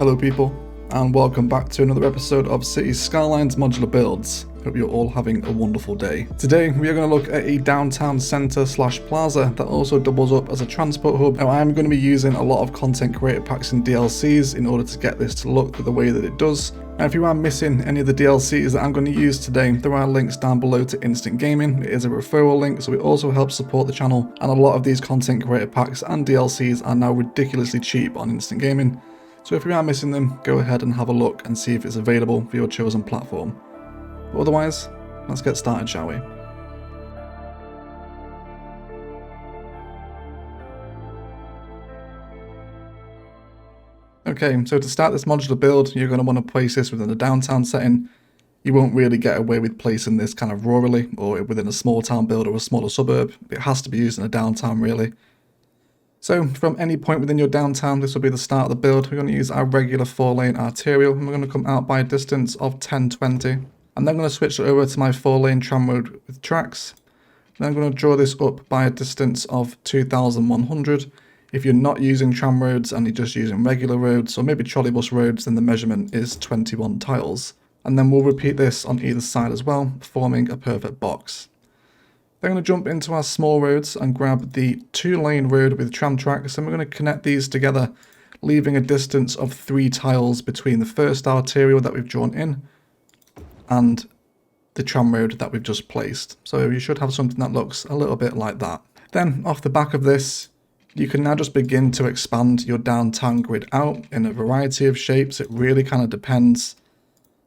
Hello people, and welcome back to another episode of City Skylines Modular Builds. Hope you're all having a wonderful day. Today we are going to look at a downtown centre slash plaza that also doubles up as a transport hub. Now I'm going to be using a lot of content creator packs and DLCs in order to get this to look the way that it does. Now if you are missing any of the DLCs that I'm going to use today, there are links down below to Instant Gaming. It is a referral link, so it also helps support the channel, and a lot of these content creator packs and DLCs are now ridiculously cheap on Instant Gaming. So if you are missing them, go ahead and have a look and see if it's available for your chosen platform. But otherwise, let's get started, shall we? Okay, so to start this modular build, you're going to want to place this within a downtown setting. You won't really get away with placing this kind of rurally or within a small town build or a smaller suburb. It has to be used in a downtown really. So from any point within your downtown, this will be the start of the build. We're going to use our regular 4-lane arterial, and we're going to come out by a distance of 1020. And then I'm going to switch it over to my 4-lane tram road with tracks. Then I'm going to draw this up by a distance of 2100. If you're not using tram roads and you're just using regular roads or maybe trolleybus roads, then the measurement is 21 tiles. And then we'll repeat this on either side as well, forming a perfect box. Then I'm going to jump into our small roads and grab the 2-lane road with tram tracks, and we're going to connect these together, leaving a distance of 3 tiles between the first arterial that we've drawn in and the tram road that we've just placed. So you should have something that looks a little bit like that. Then off the back of this, you can now just begin to expand your downtown grid out in a variety of shapes. It really kind of depends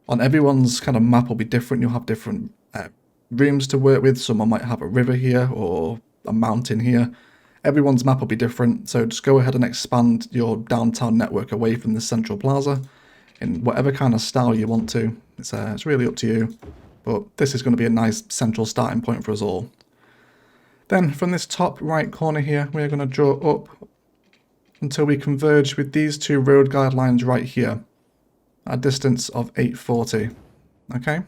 on everyone's kind of map will be different. You'll have different rooms to work with. Someone might have a river here or a mountain here. Everyone's map will be different, so just go ahead and expand your downtown network away from the central plaza in whatever kind of style you want to. It's really up to you, but this is going to be a nice central starting point for us all. Then from this top right corner here, we're going to draw up until we converge with these 2 road guidelines right here, at a distance of 840. Okay?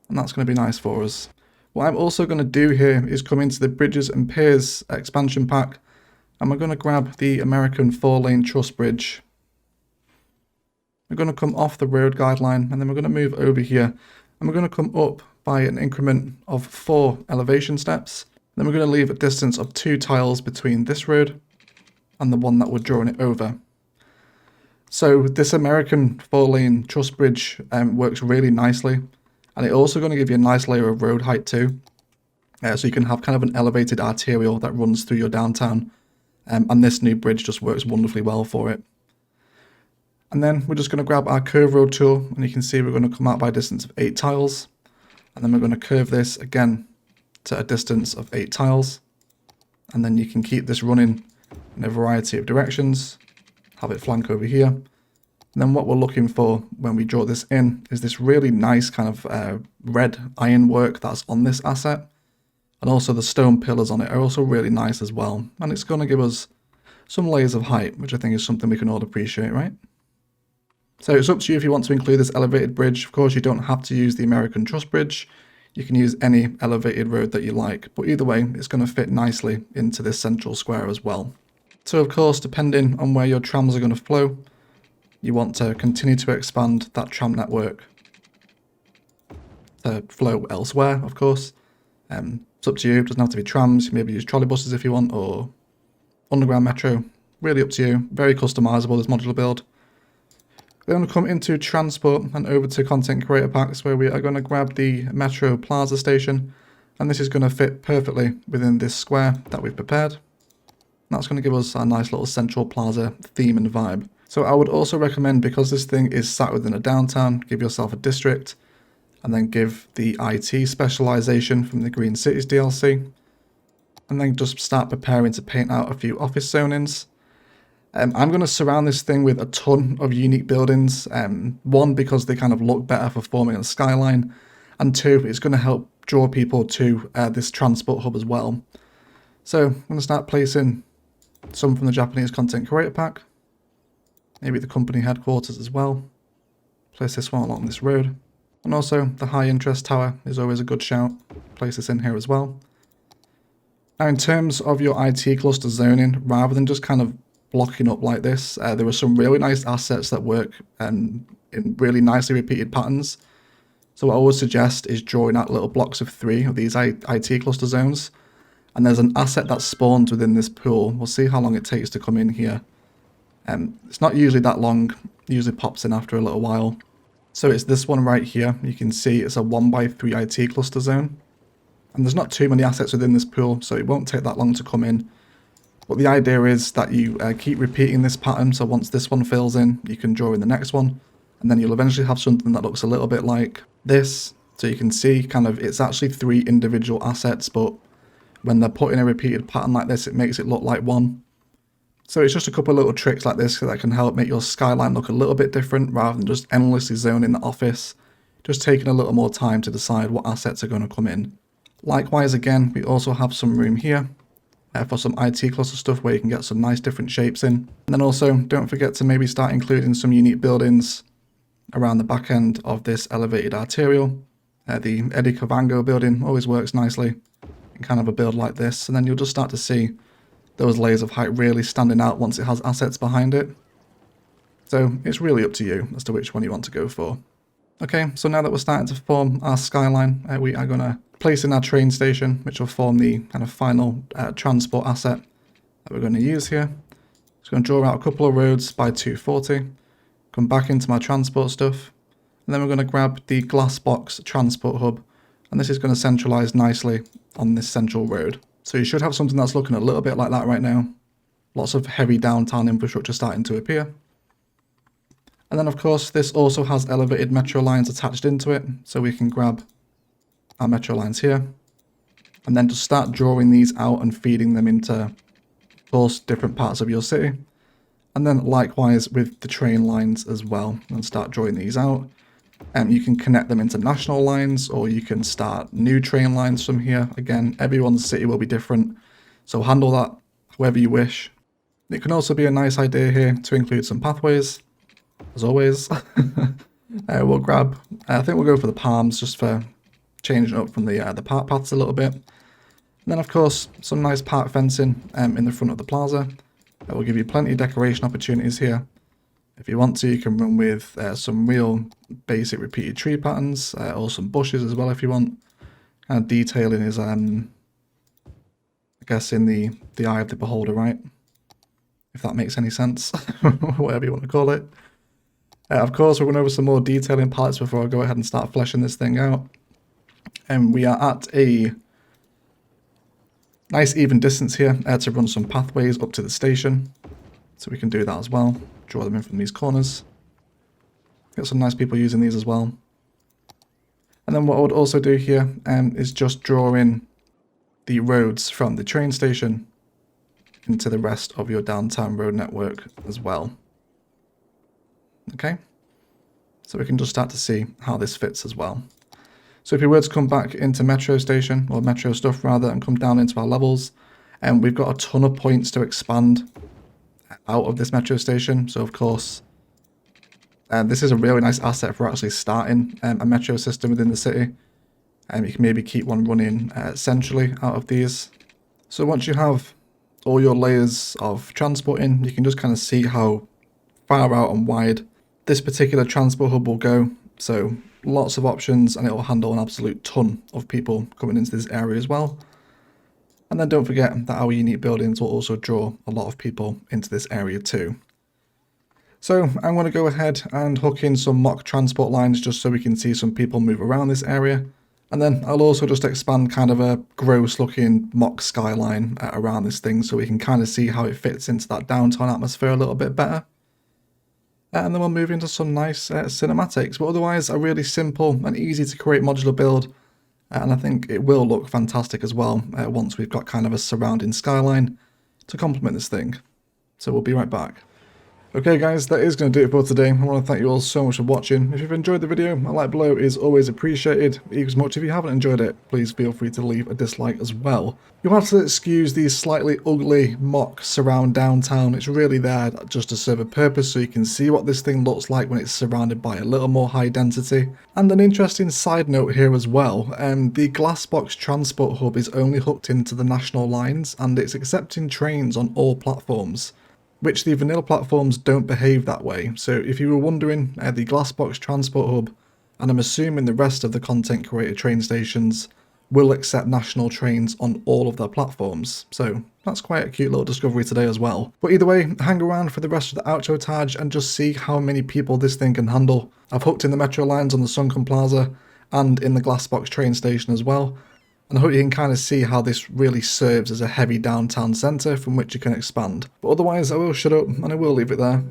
And that's going to be nice for us. What I'm also going to do here is come into the Bridges and Piers expansion pack, and we're going to grab the American 4-lane truss bridge. We're going to come off the road guideline, and then we're going to move over here, and we're going to come up by an increment of 4 elevation steps. Then we're going to leave a distance of 2 tiles between this road and the one that we're drawing it over. So this American 4-lane truss bridge works really nicely. And it's also going to give you a nice layer of road height too. So you can have kind of an elevated arterial that runs through your downtown. And this new bridge just works wonderfully well for it. And then we're just going to grab our curve road tool. And you can see we're going to come out by a distance of 8 tiles. And then we're going to curve this again to a distance of 8 tiles. And then you can keep this running in a variety of directions. Have it flank over here. And then what we're looking for when we draw this in is this really nice kind of red ironwork that's on this asset. And also the stone pillars on it are also really nice as well. And it's going to give us some layers of height, which I think is something we can all appreciate, right? So it's up to you if you want to include this elevated bridge. Of course, you don't have to use the American Truss Bridge. You can use any elevated road that you like. But either way, it's going to fit nicely into this central square as well. So of course, depending on where your trams are going to flow, you want to continue to expand that tram network to flow elsewhere, of course. It's up to you. It doesn't have to be trams. You maybe use trolleybuses if you want, or underground metro. Really up to you. Very customizable, this modular build. We're going to come into transport and over to content creator packs, where we are going to grab the Metro Plaza station. And this is going to fit perfectly within this square that we've prepared. That's going to give us a nice little central plaza theme and vibe. So I would also recommend, because this thing is sat within a downtown, give yourself a district, and then give the IT specialization from the Green Cities DLC, and then just start preparing to paint out a few office zonings. I'm going to surround this thing with a ton of unique buildings, one, because they kind of look better for forming a skyline, and 2, it's going to help draw people to this transport hub as well. So I'm going to start placing some from the Japanese content creator pack. Maybe the company headquarters as well. Place this one along this road. And also the high interest tower is always a good shout. Place this in here as well. Now in terms of your IT cluster zoning, rather than just kind of blocking up like this. There are some really nice assets that work in really nicely repeated patterns. So what I would suggest is drawing out little blocks of 3 of these IT cluster zones. And there's an asset that spawns within this pool. We'll see how long it takes to come in here. It's not usually that long, usually pops in after a little while. So it's this one right here. You can see it's a 1x3 IT cluster zone. And there's not too many assets within this pool, so it won't take that long to come in. But the idea is that you keep repeating this pattern, so once this one fills in, you can draw in the next one. And then you'll eventually have something that looks a little bit like this. So you can see kind of, it's actually 3 individual assets, but when they're put in a repeated pattern like this, it makes it look like one. So it's just a couple of little tricks like this that can help make your skyline look a little bit different rather than just endlessly zoning the office, just taking a little more time to decide what assets are going to come in. Likewise, again, we also have some room here for some IT cluster stuff where you can get some nice different shapes in. And then also, don't forget to maybe start including some unique buildings around the back end of this elevated arterial. The Eddie Cavango building always works nicely in kind of a build like this, and then you'll just start to see those layers of height really standing out once it has assets behind it. So it's really up to you as to which one you want to go for. Okay, so now that we're starting to form our skyline, we are going to place in our train station, which will form the kind of final transport asset that we're going to use here. Just going to draw out a couple of roads by 240, come back into my transport stuff, and then we're going to grab the glass box transport hub, and this is going to centralize nicely on this central road. So you should have something that's looking a little bit like that right now. Lots of heavy downtown infrastructure starting to appear. And then of course this also has elevated metro lines attached into it, so we can grab our metro lines here and then just start drawing these out and feeding them into, of course, different parts of your city. And then likewise with the train lines as well, and start drawing these out. You can connect them into national lines, or you can start new train lines from here. Again, everyone's city will be different, so handle that however you wish. It can also be a nice idea here to include some pathways, as always. We'll grab, I think we'll go for the palms just for changing up from the park paths a little bit. And then of course, some nice park fencing in the front of the plaza. That will give you plenty of decoration opportunities here. If you want to, you can run with some real basic repeated tree patterns, or some bushes as well if you want. Kind of detailing is, I guess, in the eye of the beholder, right? If that makes any sense, whatever you want to call it. Of course, we'll run over some more detailing palettes before I go ahead and start fleshing this thing out. And we are at a nice even distance here to run some pathways up to the station. So we can do that as well. Draw them in from these corners. Got some nice people using these as well. And then what I would also do here is just draw in the roads from the train station into the rest of your downtown road network as well. Okay, so we can just start to see how this fits as well. So if you were to come back into metro station, or metro stuff rather, and come down into our levels, we've got a ton of points to expand out of this metro station. So of course, this is a really nice asset for actually starting a metro system within the city. You can maybe keep one running centrally out of these. So once you have all your layers of transport in, you can just kind of see how far out and wide this particular transport hub will go. So lots of options, and it will handle an absolute ton of people coming into this area as well. And then don't forget that our unique buildings will also draw a lot of people into this area too. So I'm going to go ahead and hook in some mock transport lines just so we can see some people move around this area. And then I'll also just expand kind of a gross looking mock skyline around this thing so we can kind of see how it fits into that downtown atmosphere a little bit better. And then we'll move into some nice cinematics, but otherwise a really simple and easy to create modular build. And I think it will look fantastic as well once we've got kind of a surrounding skyline to complement this thing. So we'll be right back. Okay guys, that is going to do it for today. I want to thank you all so much for watching. If you've enjoyed the video, a like below is always appreciated. Equally as much if you haven't enjoyed it, please feel free to leave a dislike as well. You'll have to excuse the slightly ugly mock surround downtown. It's really there just to serve a purpose so you can see what this thing looks like when it's surrounded by a little more high density. And an interesting side note here as well, the Glassbox transport hub is only hooked into the national lines and it's accepting trains on all platforms, which the vanilla platforms don't behave that way. So if you were wondering, the Glassbox Transport Hub, and I'm assuming the rest of the content creator train stations, will accept national trains on all of their platforms. So that's quite a cute little discovery today as well. But either way, hang around for the rest of the outro tag and just see how many people this thing can handle. I've hooked in the metro lines on the Sunken Plaza and in the Glassbox train station as well. And I hope you can kind of see how this really serves as a heavy downtown centre from which you can expand. But otherwise, I will shut up and I will leave it there.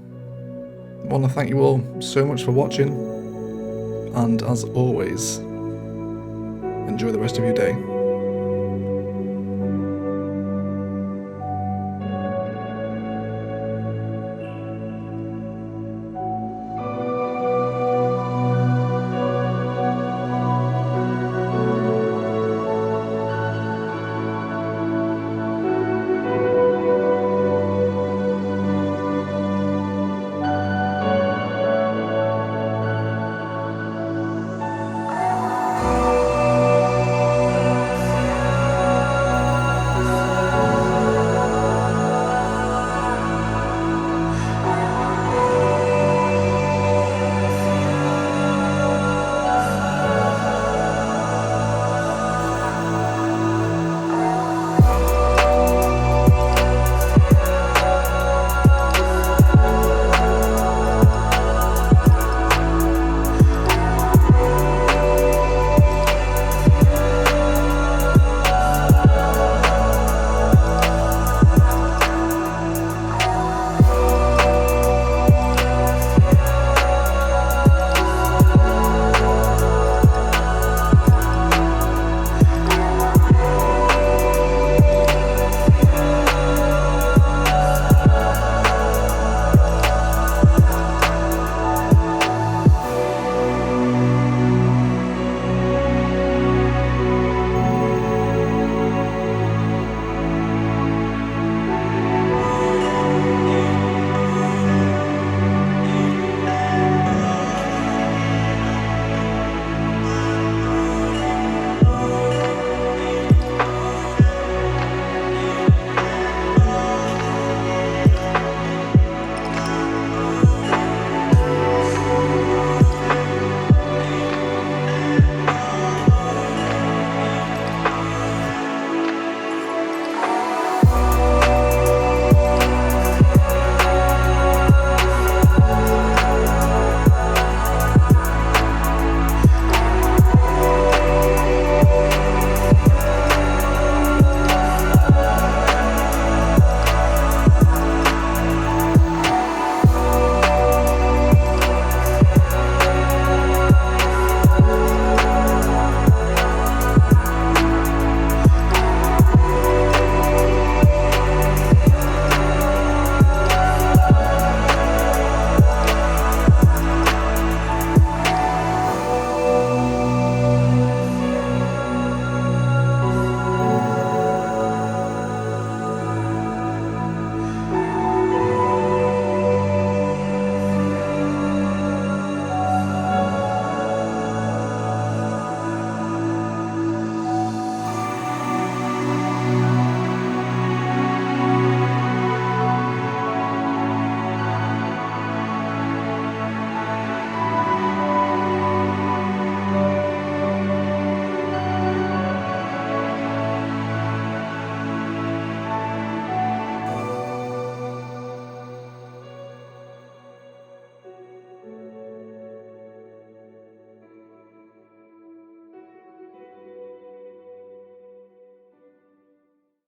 I want to thank you all so much for watching. And as always, enjoy the rest of your day.